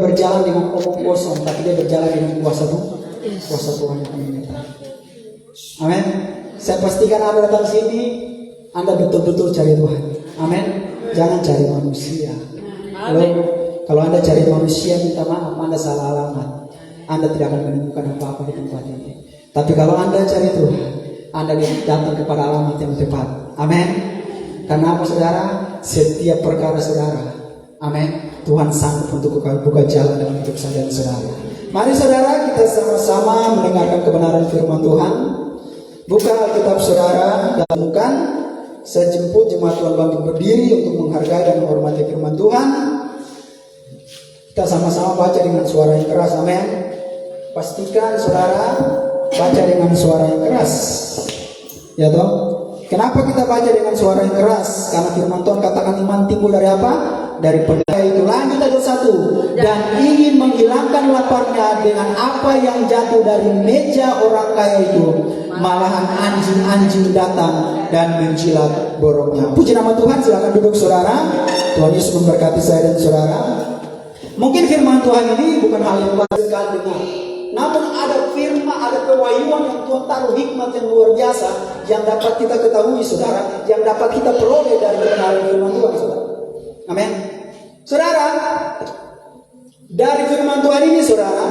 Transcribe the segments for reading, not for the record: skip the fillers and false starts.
berjalan dengan omong kosong, tapi dia berjalan dengan kuasa Tuhan yang menyertai. Amin. Saya pastikan Anda datang sini, Anda betul-betul cari Tuhan. Amin. Jangan cari manusia. Kalau Anda cari manusia, minta maaf, Anda salah alamat. Anda tidak akan menemukan apa-apa di tempat ini. Tapi kalau Anda cari Tuhan, Anda datang kepada alamat yang tepat. Amin. Karena apa saudara? Setiap perkara saudara, amin, Tuhan sanggup untuk buka jalan dalam hidup saya dan saudara. Mari saudara, kita sama-sama mendengarkan kebenaran firman Tuhan. Buka Alkitab saudara dan temukan. Saya jemput jemaat Tuhan bangkit berdiri untuk menghargai dan menghormati firman Tuhan. Kita sama-sama baca dengan suara yang keras, amin. Pastikan saudara baca dengan suara yang keras. Ya toh? Kenapa kita baca dengan suara yang keras? Karena firman Tuhan katakan iman timbul dari apa? Dari pendengar itu. Lanjut ayat 1. Dan ingin menghilangkan laparnya dengan apa yang jatuh dari meja orang kaya itu. Malahan anjing-anjing datang dan menjilat boroknya. Puji nama Tuhan, silakan duduk saudara. Tuhan Yesus memberkati saya dan saudara. Mungkin firman Tuhan ini bukan hal yang baru sekali dengar. Namun ada firman, ada kewahyuan yang Tuhan taruh hikmat yang luar biasa yang dapat kita ketahui saudara, yang dapat kita peroleh dari kebenaran firman Tuhan saudara. Amin. Saudara, dari firman Tuhan ini saudara,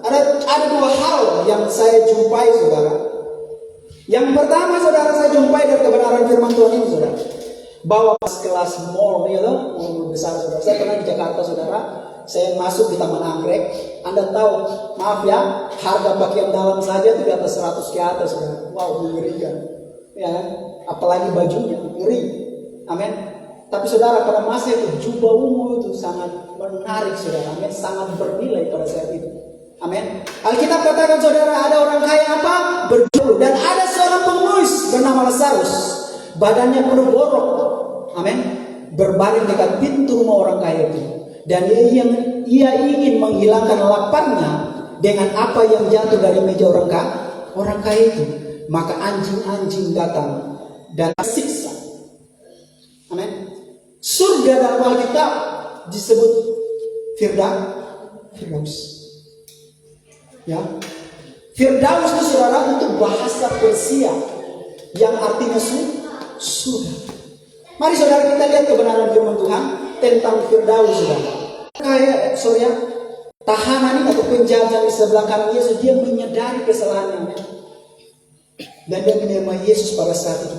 ada dua hal yang saya jumpai saudara. Yang pertama saudara, saya jumpai dari kebenaran firman Tuhan ini saudara, bahwa pas kelas mall ya loh, mall besar saudara. Saya pernah di Jakarta saudara. Saya masuk di Taman Anggrek. Anda tahu, maaf ya, harga pakaian dalam saja itu di atas 100 ke atas saudara. Wow, mengerikan. Ya, apalagi bajunya, ngeri. Amin. Tapi saudara, pada masa itu jubah ungu itu sangat menarik saudara. Amin. Sangat bernilai pada saat itu. Amin. Alkitab katakan saudara, ada orang kaya apa? Berjulu. Dan ada seorang pengemis bernama Lazarus. Badannya penuh borok. Amin. Berbaring dekat pintu rumah orang kaya itu. Dan ia ingin menghilangkan laparnya dengan apa yang jatuh dari meja orang kaya itu. Maka anjing-anjing datang dan siksa. Amin. Surga dalam Alkitab disebut Firdaus. Ya. Firdaus itu saudara untuk bahasa Persia yang artinya surga. Mari saudara kita lihat kebenaran firman Tuhan tentang Firdaus saudara. Kayak tahanan atau penjajah di sebelah kanan Yesus, dia menyadari kesalahannya dan dia menerima Yesus pada saat itu.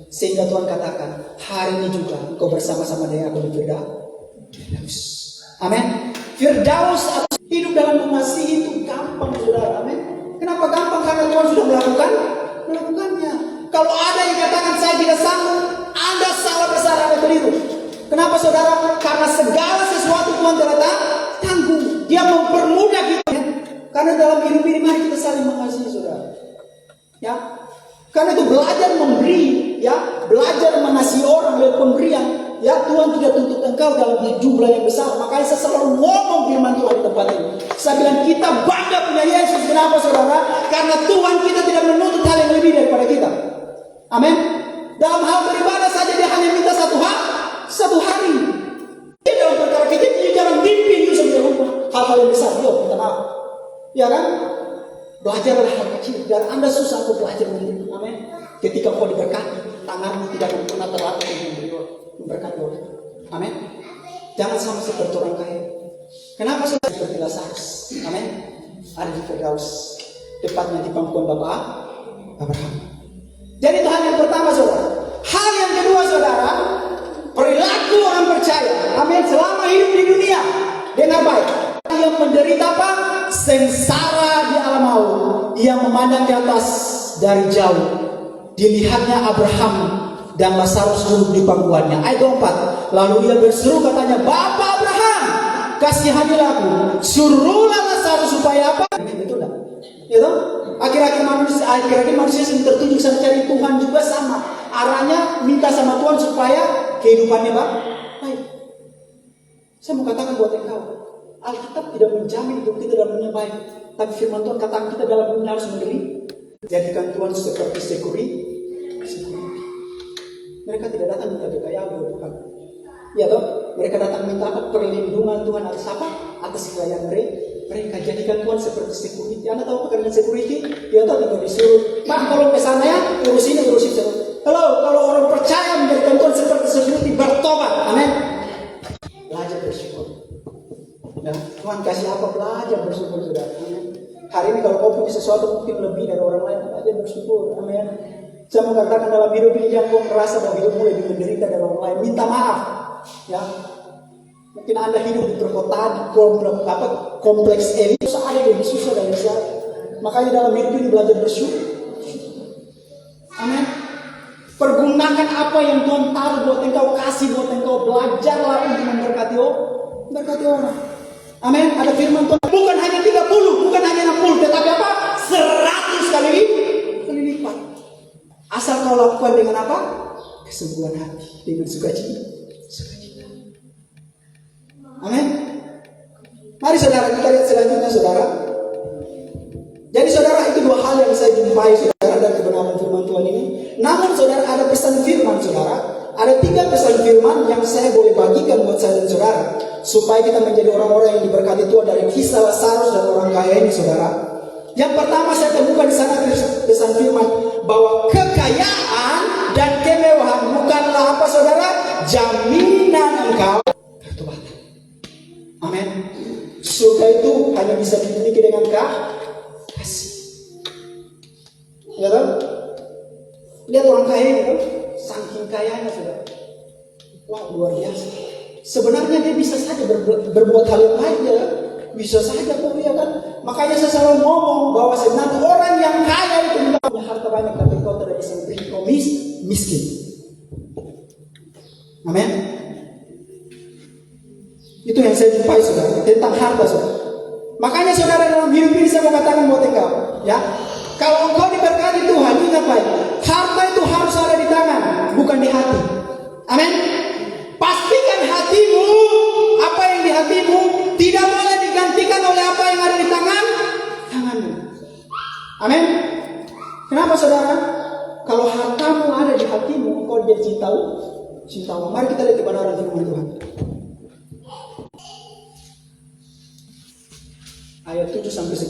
Sehingga Tuhan katakan, hari ini juga engkau bersama-sama dengan aku di Firdaus. Amin. Firdaus atau hidup dalam mengasihi itu gampang saudara. Amin. Kenapa gampang? Karena Tuhan sudah melakukannya. Kalau ada yang katakan saya tidak sanggup, Anda salah besar, Anda keliru. Kenapa saudara? Karena segala sesuatu Tuhan telah tanggung. Dia mempermudah kita. Karena dalam hidup ini mari kita saling mengasihi saudara. Ya. Karena itu belajar memberi, ya, belajar mengasihi orang lewat pemberian. Ya, Tuhan tidak tuntut engkau dalam jumlah yang besar. Makanya saya selalu ngomong firman Tuhan di tempat ini. Saya bilang kita bangga punya Yesus. Kenapa saudara? Karena Tuhan kita tidak menuntut hal yang lebih daripada kita. Amin. Dalam hal beribadah saja dia hanya minta satu hari. Dia dalam perkara kecil dia jangan mimpi Yusuf dia lupa hal-hal yang besar. Yo, minta maaf. Ya kan? Belajarlah hal kecil. Dan Anda susah untuk belajar begitu. Amin. Ketika kau diberkati, tanganmu tidak pernah terlatih untuk memberkati orang. Amin. Jangan sama seperti orang kaya. Kenapa saudara seperti Lazarus? Amin. Ada di Firdaus, tepatnya di pangkuan Bapak Abraham. Jadi itu hal yang pertama saudara. Hal yang kedua saudara, perilaku orang percaya. Amin. Selama hidup di dunia dengan baik. Yang menderita apa? Sengsara di alam maut. Ia memandang ke atas dari jauh. Dilihatnya Abraham dan Lazarus duduk di pangkuannya. Ayat 4. Lalu ia berseru katanya, Bapak Abraham, kasihanilah aku. Suruhlah Lazarus supaya apa? Betul tak? Itu akhir-akhir manusia yang tertuju sana cari Tuhan juga sama. Arahnya minta sama Tuhan supaya kehidupannya baik. Saya mau katakan buat engkau, Alkitab tidak menjamin hidup kita dalam dunia baik. Tapi firman Tuhan katakan kita dalam dunia harus menderita. Jadikan Tuhan seperti sekuri. Mereka tidak datang minta kekayaan, bukan. Ya toh, mereka datang minta apa? Perlindungan Tuhan atas apa? Atas kekayaan mereka. Jadikan Tuhan seperti security. Anda tahu pekerjaan security? Ya toh, tinggal disuruh, Pak, tolong ke sana ya, urus ini. Kalau orang percaya menjadikan Tuhan seperti security, bertobat. Amin. Belajar bersyukur. Ya, Tuhan kasih apa? Belajar bersyukur, saudara. Amin. Hari ini kalau kau punya sesuatu mungkin lebih dari orang lain, belajar bersyukur. Amin. Saya mau katakan dalam hidup ini jangan kau merasa bahwa hidupmu lebih menderita dari orang lain. Minta maaf. Ya, mungkin Anda hidup di perkotaan, di kompleks elit, ada lebih susah dari saya. Makanya dalam hidup ini belajar bersyukur. Amin. Pergunakan apa yang Tuhan taruh buat engkau, kasih buat engkau, belajarlah untuk memberkati orang. Amin. Ada firman Tuhan, bukan hanya 30, bukan hanya 60, tetapi apa? 100 kali lipat. Asal kau lakukan dengan apa? Kesungguhan hati, dengan sukacita. Amin. Mari saudara, kita lihat selanjutnya, saudara. Jadi saudara, itu dua hal yang saya jumpai, saudara, dari kebenaran firman Tuhan ini. Namun saudara, ada pesan firman, saudara. Ada 3 pesan firman yang saya boleh bagikan buat saya dan saudara, supaya kita menjadi orang-orang yang diberkati Tuhan dari kisah Lazarus dan orang kaya ini, saudara. Yang pertama saya temukan di sana pesan firman bahwa kekayaan dan kemewahan bukanlah apa, saudara? Jaminan engkau bertobat. Amin. Surga itu hanya bisa dimiliki dengan kasih. Ya kan? Lihat orang kaya ini kan, saking kayanya, saudara. Wah, luar biasa. Sebenarnya dia bisa saja berbuat hal yang baik, ya kan? Bisa saja kok, ya kan? Makanya saya selalu ngomong bahwa sebenarnya orang yang kaya itu tidak punya harta banyak, tapi kau tidak bisa memberi kau miskin. Amin. Itu yang saya jumpai, saudara, tentang harta, saudara. Makanya saudara, dalam hidup ini saya mau katakan buat engkau, ya, kalau engkau diberkati Tuhan, ingat baik, harta itu harus ada di tangan, bukan di hati. Amin. Pastikan hatimu, apa yang di hatimu tidak boleh digantikan oleh apa yang ada di tanganmu. Amin. Kenapa, saudara? Kalau hartamu ada di hatimu, engkau jadi cinta Allah. Mari kita lihat kebenaran firman Tuhan. Ayat 7-10.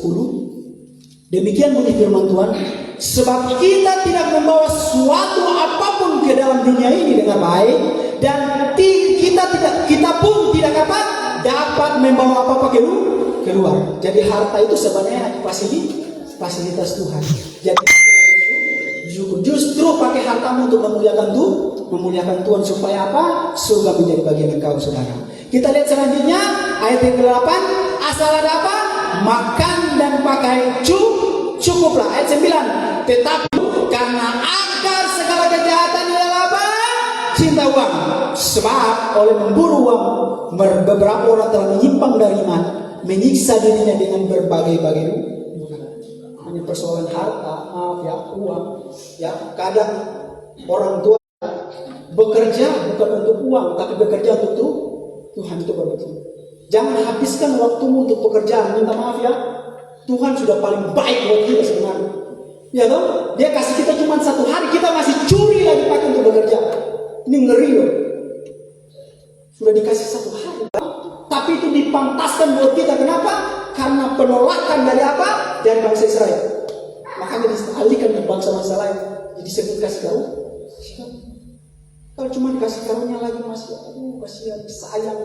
Demikian bunyi firman Tuhan, sebab kita tidak membawa suatu apapun ke dalam dunia ini dengan baik, dan kita pun tidak dapat membawa apa-apa keluar. Jadi harta itu sebenarnya fasilitas Tuhan. Jadi justru pakai hartamu untuk memuliakan Tuhan, supaya apa? Surga menjadi bagian engkau, saudara. Kita lihat selanjutnya ayat yang ke-8. Asal ada apa? Makan dan pakai cukuplah. Ayat 9. Tetapi karena akar segala kejahatan adalah apa? Cinta uang. Sebab oleh memburu uang, beberapa orang telah menyimpang dari iman, menyiksa dirinya dengan berbagai-bagai duka. Hanya persoalan harta, maaf ya, uang. Ya, kadang orang tua bekerja bukan untuk uang, tapi bekerja untuk Tuhan, itu betul. Jangan habiskan waktumu untuk pekerjaan. Minta maaf ya, Tuhan sudah paling baik buat kita sebenarnya. Ya toh, Dia kasih kita cuma 1 hari, kita masih curi lagi pakai untuk bekerja. Ini ngeri loh. Sudah dikasih 1 hari, tapi itu dipantaskan buat kita. Kenapa? Karena penolakan dari apa? Dari bangsa Israel. Makanya dialihkan ke bangsa-bangsa lain. Jadi sebut kasih karunia. Kalau cuma dikasih karunia lagi masih, aduh kasihan, sayang.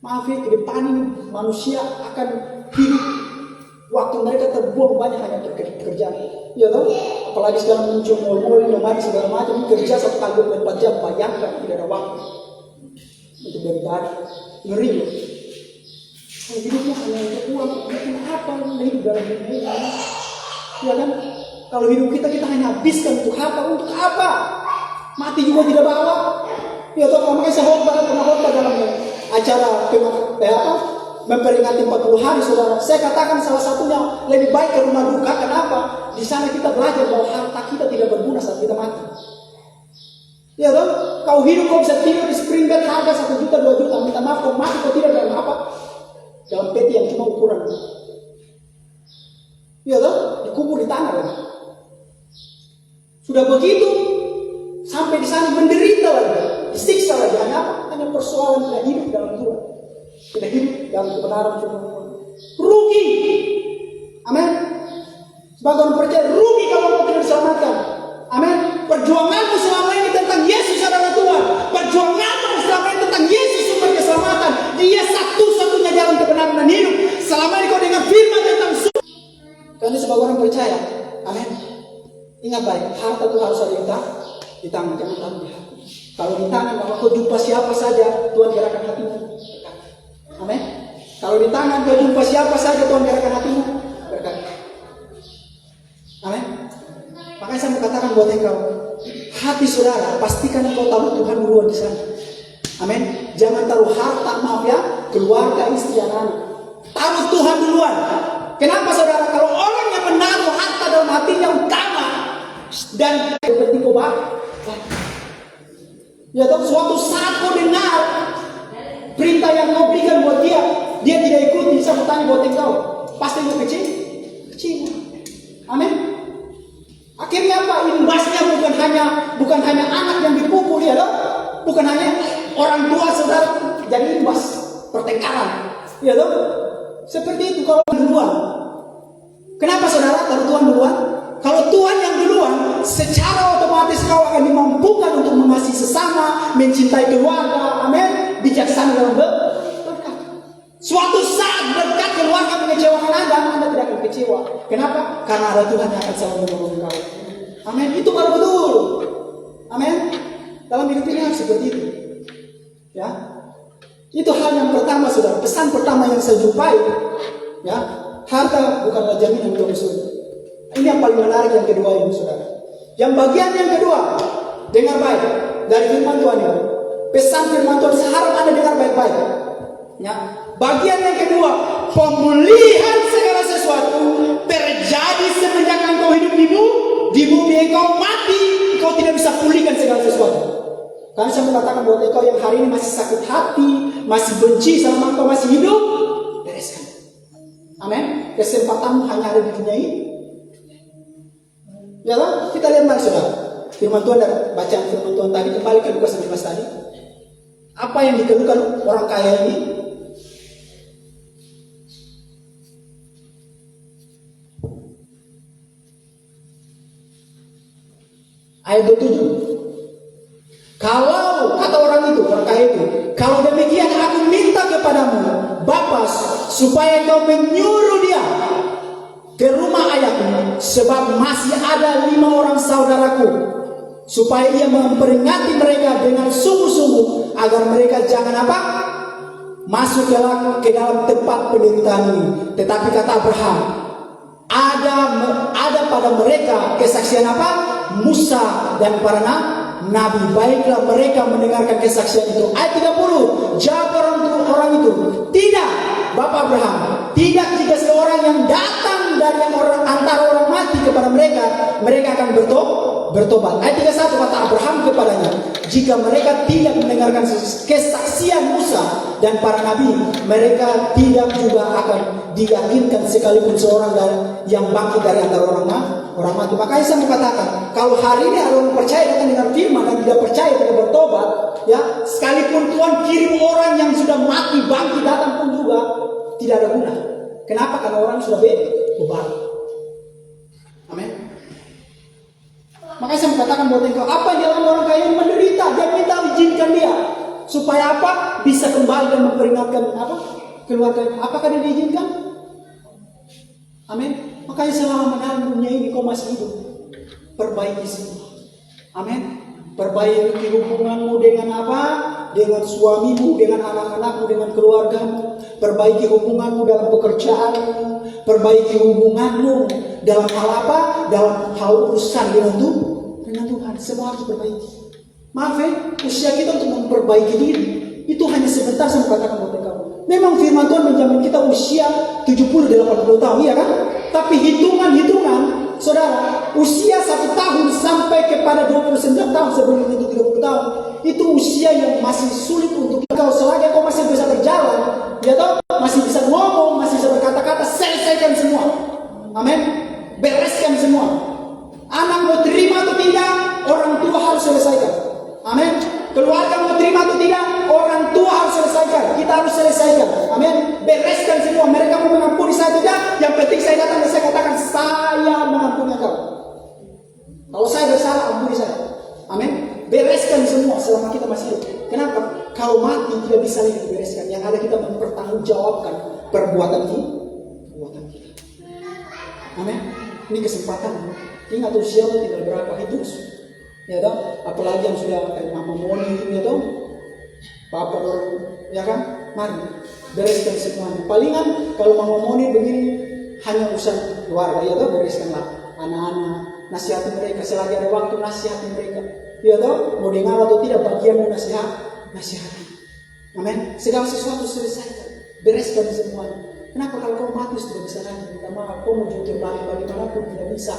Maaf ya, ke depan ini manusia akan hidup, waktu mereka terbuang banyak hanya untuk pekerjaan. Ya tahu? Apalagi sekarang muncul mall-mall, nomad segala macam, kerja 1 kali 24 jam, bayangkan tidak ada waktu untuk beribadah. Ngeri loh. Kalau hidupnya hanya untuk uang, mungkin apa yang hidup dalam dunia ini? Ya kan? Kalau hidup kita hanya habiskan untuk harta, untuk apa? Mati juga tidak bawa. Ya tahu? Makanya saya pernah khotbah dalam acara memperingati 40 hari, saudara. Saya katakan salah satunya lebih baik ke rumah duka. Kenapa? Di sana kita belajar bahwa harta kita tidak berguna saat kita mati. Ya dong, kau hidup kau bisa tidur di spring bed harga 1 juta 2 juta. Minta maaf, kau mati kau tidak dalam apa? Dalam peti yang cuma ukuran. Ya dong, dikubur di tanah lagi. Sudah begitu, sampai di sana menderita lagi, disiksa persoalan tidak hidup dalam Tuhan, tidak hidup dalam kebenaran firman Tuhan, rugi. Amin. Sebagai orang percaya, rugi kalau engkau tidak diselamatkan. Amin. Perjuanganmu selama ini tentang Yesus adalah Tuhan. Perjuanganmu selama ini tentang Yesus sumber keselamatan. Dia satu-satunya jalan kebenaran dan hidup. Selama ini kau dengar firman tentang surga. Karena sebagai orang percaya, amin. Ingat baik, harta itu harus ada di tangan, jangan taruh di hati. Kalau di tangan, kalau kau jumpa siapa saja, Tuhan gerakan hatimu. Amin. Kalau di tangan kau jumpa siapa saja, Tuhan gerakan hatimu. Berkat. Amin. Makanya saya mau katakan buat engkau, hati saudara, pastikan engkau taruh Tuhan duluan di sana. Amin. Jangan taruh harta, maaf ya, keluarga, istri, anak. Taruh Tuhan duluan. Kenapa saudara? Kalau orang yang menaruh harta dalam hatinya utama dan seperti kau ya tahu suatu saat kau dengar perintah yang kau berikan buat dia tidak ikuti, saya bertanya buat engkau, pasti kau kecewa. Amin. Akhirnya apa? Imbasnya bukan hanya anak yang dipukul ya, toh? Bukan hanya orang tua saudara jadi imbas pertengkaran, ya toh? Seperti itu kalau duluan. Kenapa saudara taruh Tuhan duluan? Kalau Tuhan yang duluan, secara otomatis kau akan dimampukan untuk mengasihi sesama, mencintai keluarga, amin, bijaksana dalam berkat. Suatu saat berkat keluarga mengecewakan Anda tidak akan kecewa. Kenapa? Karena ada Tuhan yang akan selalu menolong kau. Amin. Itu baru betul. Amin. Dalam hidup ini harus seperti itu. Ya. Itu hal yang pertama, saudara. Pesan pertama yang saya jumpai, ya, harta bukanlah jaminan untuk surga. Ini yang paling menarik yang kedua ini, saudara. Yang bagian yang kedua, dengar baik dari firman Tuhan ini. Pesan firman Tuhan saya harap Anda dengar baik-baik. Ya. Bagian yang kedua, pemulihan segala sesuatu terjadi semenjak engkau hidup di bumi. Engkau mati, engkau tidak bisa pulihkan segala sesuatu. Karena saya mengatakan buat engkau yang hari ini masih sakit hati, masih benci selama engkau masih hidup, bereskan. Amin. Kesempatanmu hanya ada di dunia ini. Ya lah, kita lihat mari saudara. Firman Tuhan dan bacaan firman Tuhan tadi, kembali ke Lukas 19 tadi. Apa yang dikeluhkan orang kaya ini? Ayat 27. Kalau kata orang kaya itu, kalau demikian aku minta kepadamu, Bapa, supaya kau menyuruh dia ke rumah ayahku, sebab masih ada 5 orang saudaraku, supaya ia memperingati mereka dengan sungguh-sungguh, agar mereka jangan apa? Masuk ke dalam tempat penderitaan ini. Tetapi kata Abraham, ada pada mereka kesaksian apa? Musa dan para nabi. Baiklah mereka mendengarkan kesaksian itu. Ayat 30. Jawab orang itu, tidak, Bapak Abraham, tidak, jika seorang yang datang dari antara orang mati kepada mereka akan bertobat. Ayat 31 kata Abraham kepadanya, jika mereka tidak mendengarkan kesaksian Musa dan para nabi, mereka tidak juga akan diyakinkan sekalipun seorang yang bangkit dari antara orang mati. Makanya saya mengatakan, kalau hari ini ada orang percaya datang dengan firman dan tidak percaya tidak bertobat, ya, sekalipun Tuhan kirim orang yang sudah mati bangkit datang pun juga tidak ada guna. Kenapa? Karena orang sudah berbalik. Amin. Makanya saya mengatakan buat engkau, apa yang dialami orang kaya ini menderita, dia minta izinkan dia supaya apa? Bisa kembali dan memperingatkan apa? Keluarganya. Apakah dia diizinkan? Amin. Makanya selama dalam dunia ini kau masih hidup, perbaiki semua. Amin. Perbaiki hubunganmu dengan apa? Dengan suamimu, dengan anak-anakmu, dengan keluargamu. Perbaiki hubunganmu dalam pekerjaanmu. Perbaiki hubunganmu dalam hal apa? Dalam hal urusan dengan Tuhan. Semua harus diperbaiki. Maaf ya, usia kita untuk memperbaiki diri itu hanya sebentar. Saya katakan buat kamu. Memang firman Tuhan menjamin kita usia 70-80 tahun, iya kan? Tapi hitungan, saudara, usia 1 tahun sampai kepada 29 tahun sebelum itu 30 tahun, itu usia yang masih sulit untuk kau, selagi kau masih bisa berjalan, ya toh, masih bisa ngomong, masih bisa berkata-kata, selesaikan semua. Amin. Bereskan semua. Anak mau terima atau tidak, orang tua harus selesaikan. Amin. Keluarga mau terima atau tidak, orang tua mempertanggungjawabkan perbuatan kita. Amin. Ini kesempatan. Ingat usiamu tinggal berapa hidup. Ya toh, apalagi yang sudah kayak Mama Moni, ya toh, Papa orang, ya kan, mari bereskan semuanya. Palingan kalau Mama Moni begini hanya urusan keluarga, ya toh, bereskanlah anak-anak, nasihati mereka selagi ada waktu, nasihati mereka, ya toh, mau dengar atau tidak bagianmu nasihati. Amin. Segala sesuatu selesaikan, bereskan semuanya. Kenapa kalau kau mati sudah bisa lagi minta maaf, kau mau jujur balik bagaimanapun tidak bisa.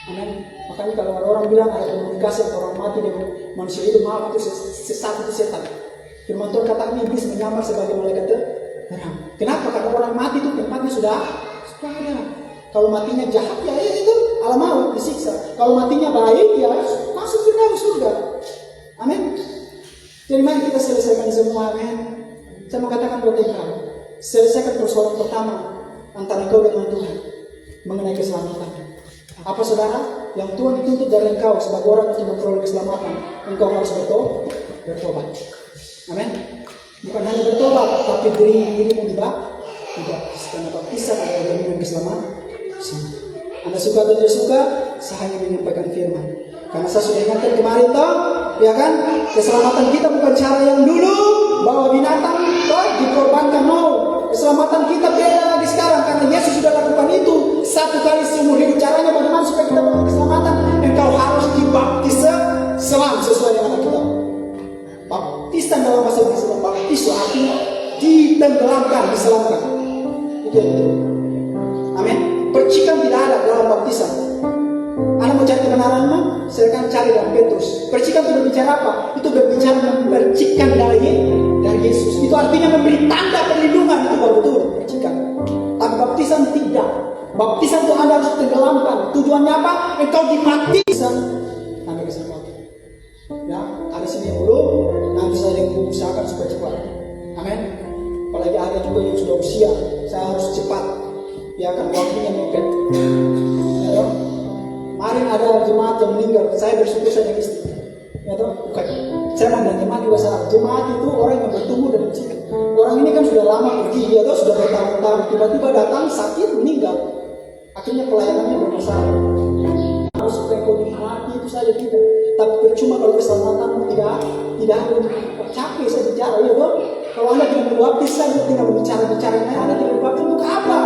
Amin. Makanya kalau ada orang bilang ada komunikasi antara orang mati dengan manusia itu, maaf, itu sesat, itu setan. Firman Tuhan katakan iblis menyamar sebagai malaikat terang. Kenapa? Karena orang mati itu tempatnya sudah ada. Kalau matinya jahat ya itu alam maut disiksa. Kalau matinya baik ya masuk surga. Amin. Jadi mari kita selesaikan semua. Amin. Saya mau katakan buat engkau, selesaikan persoalan pertama antara engkau dengan Tuhan mengenai keselamatan. Apa saudara? Yang Tuhan dituntut dari engkau sebagai orang untuk memperoleh keselamatan, engkau harus bertobat. Amin. Bukan hanya bertobat, tapi dirimu dibaptis. Baptisan adalah jaminan keselamatan. Anda suka atau tidak suka, saya hanya menyampaikan firman. Karena saya sudah ingatkan kemarin toh, ya kan? Keselamatan kita bukan cara yang dulu bawa binatang toh dikorbankan, no. Keselamatan kita beda lagi sekarang karena Yesus sudah lakukan itu satu kali seumur hidup. Caranya bagaimana supaya kita dapat keselamatan? Engkau harus dibaptis selam sesuai dengan Alkitab. Baptisan dalam bahasa Inggris, baptis artinya ditenggelamkan, diselamkan. Itu yang itu. Amin. Percikan tidak ada dalam baptisan. Anda mau cari kebenaran mah? Saya akan cari dalam Petrus. Percikan itu berbicara apa? Itu berbicara mempercikan dari Yesus. Itu artinya memberi tanda perlindungan. Itu baru betul percikan. Tapi baptisan tidak. Baptisan itu Anda harus tenggelamkan. Tujuannya apa? Engkau dimatikan. Anda kesempatan. Ya, ada sini dulu. Nanti saya yang usahakan supaya cepat. Amin. Apalagi ada juga yang sudah usia. Saya harus cepat. Ya kan waktunya mepet. Ya, kemarin ada jemaat yang meninggal, saya bersyukur saya yang istri. Ya toh, bukan. Saya mandang jemaat juga salah. Jemaat itu orang yang bertumbuh dari situ. Orang ini kan sudah lama pergi, ya toh sudah bertahun-tahun, tiba-tiba datang sakit meninggal. Akhirnya pelayanannya bermasalah. Harus supaya kau dinikmati itu saja tidak. Tapi percuma kalau keselamatanmu tidak ada. Capek saya bicara, ya toh. Kalau Anda tidak berbaptis, saya tidak berbicara. Anda tidak berbaptis untuk apa?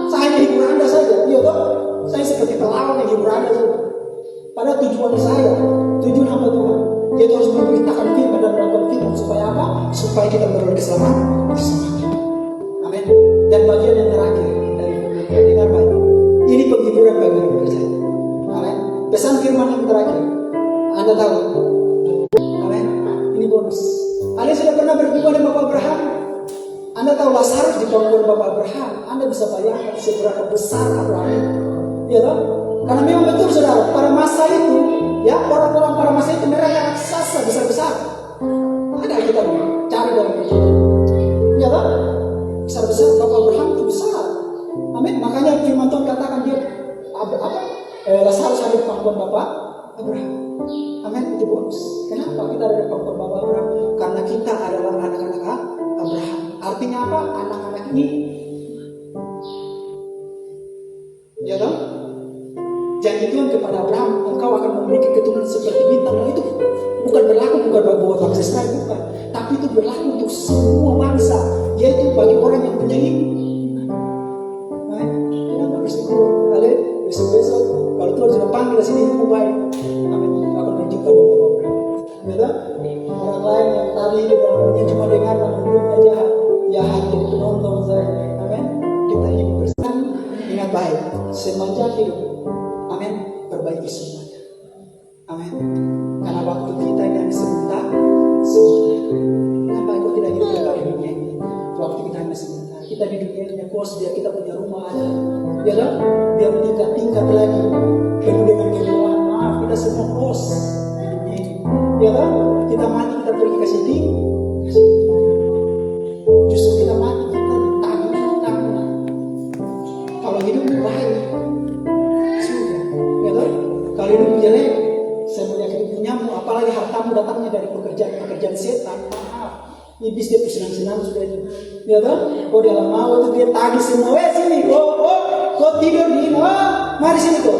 Saya hanya hibur Anda saja, ya toh. Saya seperti pelawak yang hibur Anda saja. Pada tujuan tujuan hamba Tuhan, yaitu harus memberitakan firman dan melakukan firman supaya apa? Supaya kita beroleh keselamatan. Amin. Dan bagian yang terakhir dari dengar baik. Ini penghiburan bagi orang percaya. Amin. Pesan firman yang terakhir. Anda tahu? Amin. Ini bonus. Anda sudah pernah berjumpa dengan Bapak Abraham? Anda tahu Lazarus di pangkuan Bapak Abraham. Anda bisa bayangkan seberapa besar Abraham itu. Ya toh? Karena memang betul saudara, pada masa itu, ya orang-orang pada masa itu mereka raksasa besar-besar. Ada kita cari dalam Injil. Ya toh? Besar-besar Bapak Abraham itu besar. Amin. Makanya firman Tuhan katakan dia Lazarus ada di pangkuan Bapak Abraham. Amin. Itu bonus. Kenapa kita ada di pangkuan Bapak Abraham? Karena kita adalah anak-anak Abraham. Artinya apa? Anak-anak ini, ya toh? Janji Tuhan kepada Abraham, engkau akan memiliki keturunan seperti bintang. Nah, itu bukan berlaku buat bangsa Israel, bukan. Tapi itu berlaku untuk semua bangsa, yaitu bagi orang yang punya iman. Nah, kita bersyukur. Besok-besok kalau Tuhan sudah panggil sini ilmu baik, amin. Akan menunjukkan Bapak Abraham. Ya, orang lain yang tadi dalamnya cuma dengar namun hidupnya jahat, jadi penonton saya. Amin. Kita hidup bersama. Ingat baik, semenjak hidup. Amin. Perbaiki semuanya. Amin. Karena waktu kita ini hanya sebentar. Kenapa kau tidak hidup kekal di dunia ini? Waktu kita hanya sebentar. Kita di dunia ini punya kos, biar kita punya rumah ada. Ya kan? Biar tingkat lagi. Penuh dengan kemewahan. Maaf, kita semua kos di dunia ini. Ya kan? Kita mati, kita pergi ke sini. Justru kita mati, kita tanggung. Kalau hidup baik. Kalau hidup jelek, saya punya punyamu, apalagi hartamu datangnya dari pekerjaan setan. Maaf, iblis dia senang-senang sudah itu. Ya toh? Kau dalam mau itu dia tagih semua, sini, kau tidur di, mari sini kau.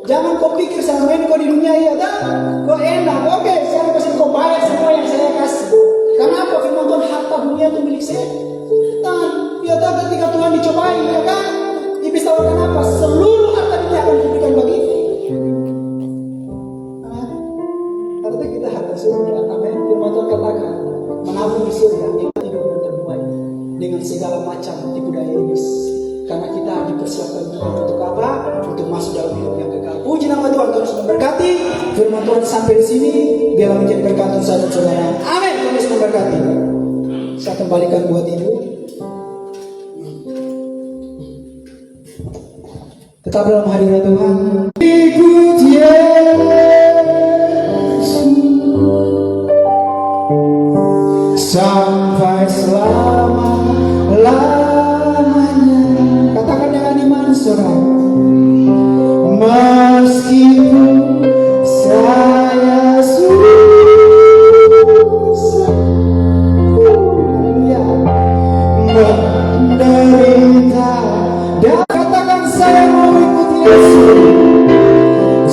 Jangan kau pikir selama ini kau di dunia ya toh? Kau enak, oke, saya kasih kau bayar semua yang saya kasih. Kenapa? Firman Tuhan harta dunia itu milik saya. Ya toh ketika Tuhan dicobai, ya kan? Iblis tawarkan apa? Seluruh harta dunia akan diberikan bagi. Artinya kita harta surga. Amin. Firman Tuhan katakan menabung di surga yang tidur dan terbuai dengan segala macam tipu daya iblis. Karena kita dipersiapkan untuk apa? Untuk masuk dalam hidup yang kekal. Puji nama Tuhan, Tuhan sudah memberkati. Firman Tuhan sampai di sini biarlah menjadi berkat untuk saudara. Amin. Tuhan Yesus memberkati. Saya kembalikan buat ibu. Tetap dalam hadirat Tuhan. Ikut Yesus sampai selama-lamanya. Katakan dengan iman, saudara. Meskipun saya susah, ya, menderita, dan katakan saya mau ikut Yesus.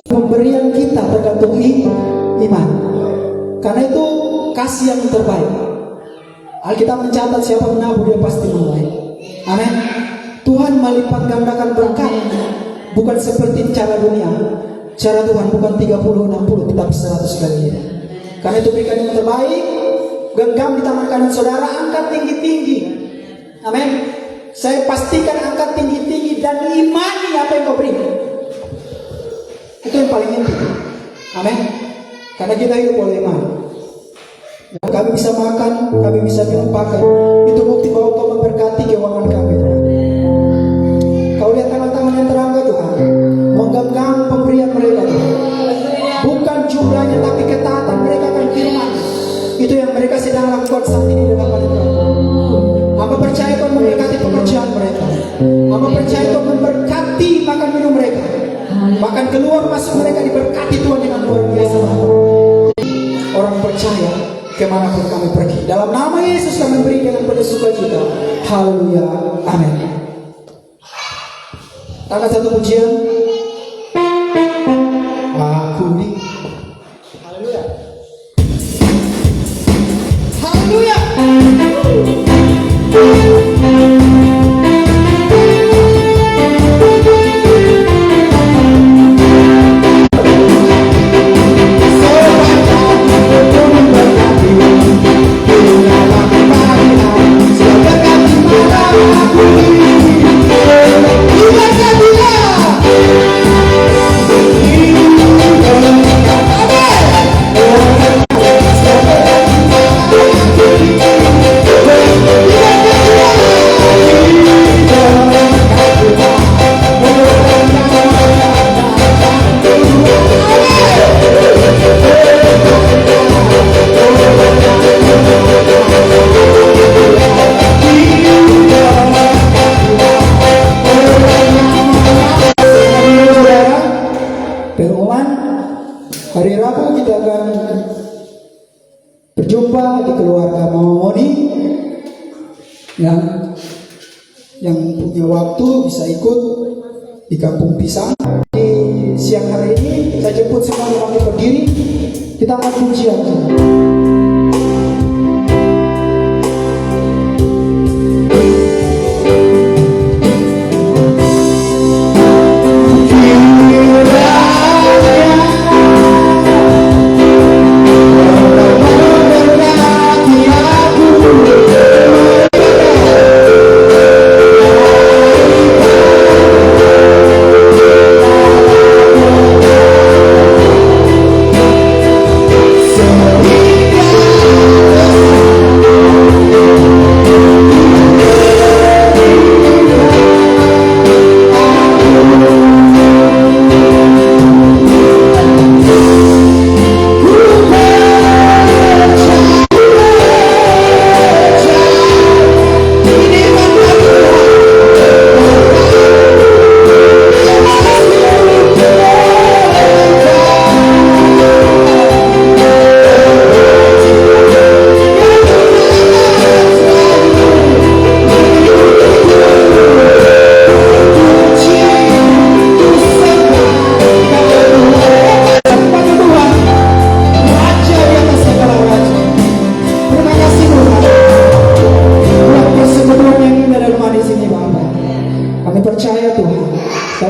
Pemberian kita tergantung iman. Karena itu kasih yang terbaik. Alkitab mencatat siapa menabur dia pasti menuai. Amin. Tuhan melipat gandakan berkat, bukan seperti cara dunia. Cara Tuhan bukan 30-60 tetapi 100 kali lipat. Karena itu berikan yang terbaik. Genggam di tangan kanan saudara, angkat tinggi-tinggi. Amin. Saya pastikan angkat tinggi-tinggi dan imani apa yang kau beri. Itu yang paling inti. Amin. Karena kita hidup oleh iman. Kami bisa makan, kami bisa minum pakai. Itu bukti bahwa kau memberkati keuangan kami. Kau lihat tangan-tangan yang terangkat Tuhan, menggenggam pemberian mereka Tuhan. Bukan jumlahnya tapi ketaatan mereka akan firman. Itu yang mereka sedang lakukan saat ini dalam hadirat. Hamba percaya kau memberkati pekerjaan mereka. Hamba percaya kau memberkati makan minum mereka. Bahkan keluar masuk mereka diberkati Tuhan dengan luar biasa. Orang percaya kemanapun kami pergi, dalam nama Yesus kami beri dengan penuh sukacita. Haleluya, amin. Angkat satu pujian. Aku di Haleluya. Haleluya. Hari Rabu kita akan berjumpa di keluarga Mama Moni. Yang punya waktu bisa ikut di Kampung Pisang. Di siang hari ini saya jemput semua orang berdiri. Kita akan pujian.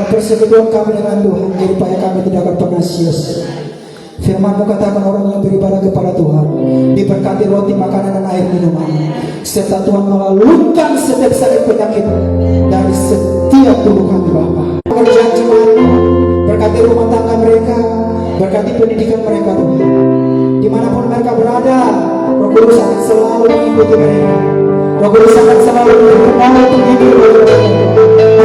Persekutuan kami dengan Tuhan, jadi supaya kami tidak akan pernah sia-sia. Firman-Mu katakan orang yang beribadah kepada Tuhan diberkati roti, makanan, dan air minuman, serta Tuhan melalukan setiap sakit penyakit dari setiap tubuh kami Bapa. Pekerjaan jemaat-Mu, berkati rumah tangga mereka, berkati pendidikan mereka Tuhan. Dimanapun mereka berada, Roh Kudus akan selalu mengikuti mereka. Roh Kudus akan selalu berkembang untuk hidup mereka.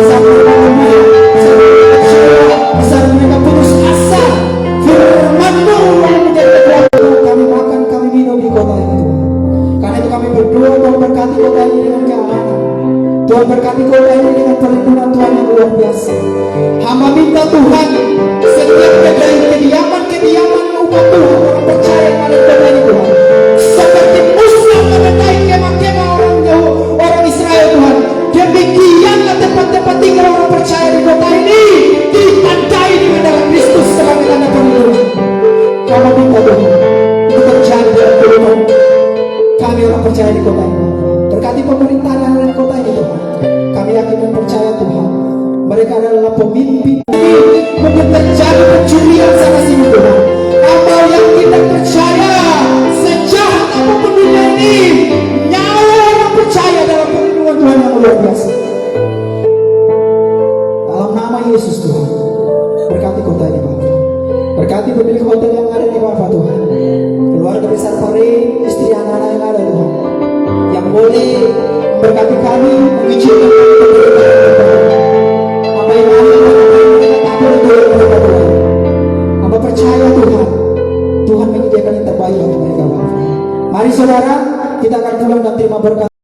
Saat mereka lemah, saat mereka kecewa, saat mereka putus asa, Firman-Mu yang menjadi kekuatan kami makan, kami minum di kota ini Tuhan. Karena itu kami berdoa, Tuhan berkati kota ini dengan keamanan. Tuhan berkati kota ini dengan perlindungan Tuhan yang luar biasa. Hamba minta Tuhan, setiap kediaman umat Tuhan, orang percaya yang ada di kota ini Tuhan, seperti Musa menandai kemah-kemah orang Israel Tuhan, demikianlah tempat-tempat tinggal orang percaya di kota ini ditandai dengan darah Kristus sebagai tanda perlindungan. Kami minta Tuhan, itu terjadi dalam kehidupan kami orang percaya di kota ini. Berkati pemerintahan yang ada di kota ini Tuhan. Kami yakin dan percaya Tuhan, mereka adalah pemimpin. Mungkin terjadi pencurian sana sini Tuhan. Apa yang kita percaya, sejahat apapun dunia ini, nyawa orang percaya dalam perlindungan Tuhan yang luar biasa. Dalam nama Yesus Tuhan, berkati kota ini Bapak. Berkati pemilik hotel yang ada di Bapak Tuhan, keluarga besar Pare, istri anak-anak yang ada Tuhan, yang boleh memberkati kami, mengizinkan kami berdoa. Apa yang ada mereka tak boleh berdoa Tuhan. Apa percaya Tuhan, Tuhan menyediakan yang terbaik untuk mereka Bapak. Mari saudara, kita akan pulang dan terima berkat.